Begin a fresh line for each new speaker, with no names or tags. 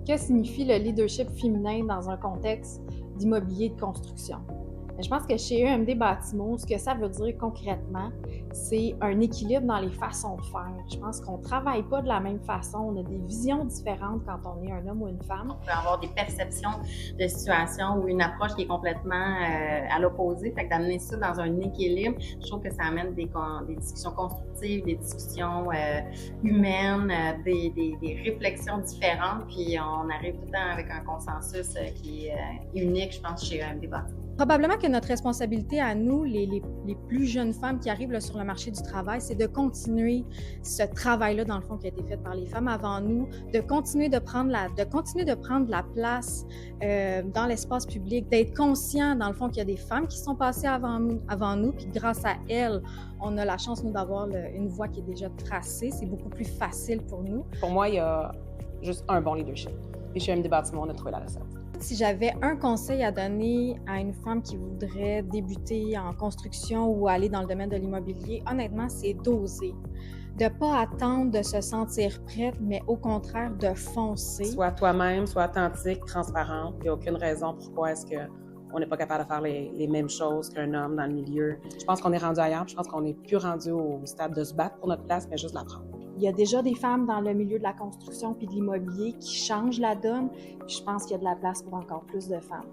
Que signifie le leadership féminin dans un contexte d'immobilier de construction? Je pense que chez EMD Bâtiments, ce que ça veut dire concrètement, c'est un équilibre dans les façons de faire. Je pense qu'on ne travaille pas de la même façon, on a des visions différentes quand on est un homme ou une femme.
On peut avoir des perceptions de situation ou une approche qui est complètement à l'opposé. Fait que d'amener ça dans un équilibre, je trouve que ça amène des discussions constructives, des discussions humaines, des réflexions différentes. Puis on arrive tout le temps avec un consensus qui est unique, je pense, chez EMD Bâtiments.
Probablement que notre responsabilité à nous, les plus jeunes femmes qui arrivent là, sur le marché du travail, c'est de continuer ce travail-là, dans le fond, qui a été fait par les femmes avant nous, de continuer de prendre la place dans l'espace public, d'être conscient, dans le fond, qu'il y a des femmes qui sont passées avant nous, puis grâce à elles, on a la chance, nous, d'avoir une voie qui est déjà tracée. C'est beaucoup plus facile pour nous.
Pour moi, il y a juste un bon leadership. Et chez EMD Bâtiments, on a trouvé la recette.
Si j'avais un conseil à donner à une femme qui voudrait débuter en construction ou aller dans le domaine de l'immobilier, honnêtement, c'est d'oser. De ne pas attendre de se sentir prête, mais au contraire de foncer.
Sois toi-même, sois authentique, transparente. Il n'y a aucune raison pourquoi est-ce qu'on n'est pas capable de faire les mêmes choses qu'un homme dans le milieu. Je pense qu'on est rendu ailleurs, je pense qu'on n'est plus rendu au stade de se battre pour notre place, mais juste la prendre.
Il y a déjà des femmes dans le milieu de la construction puis de l'immobilier qui changent la donne. Puis je pense qu'il y a de la place pour encore plus de femmes.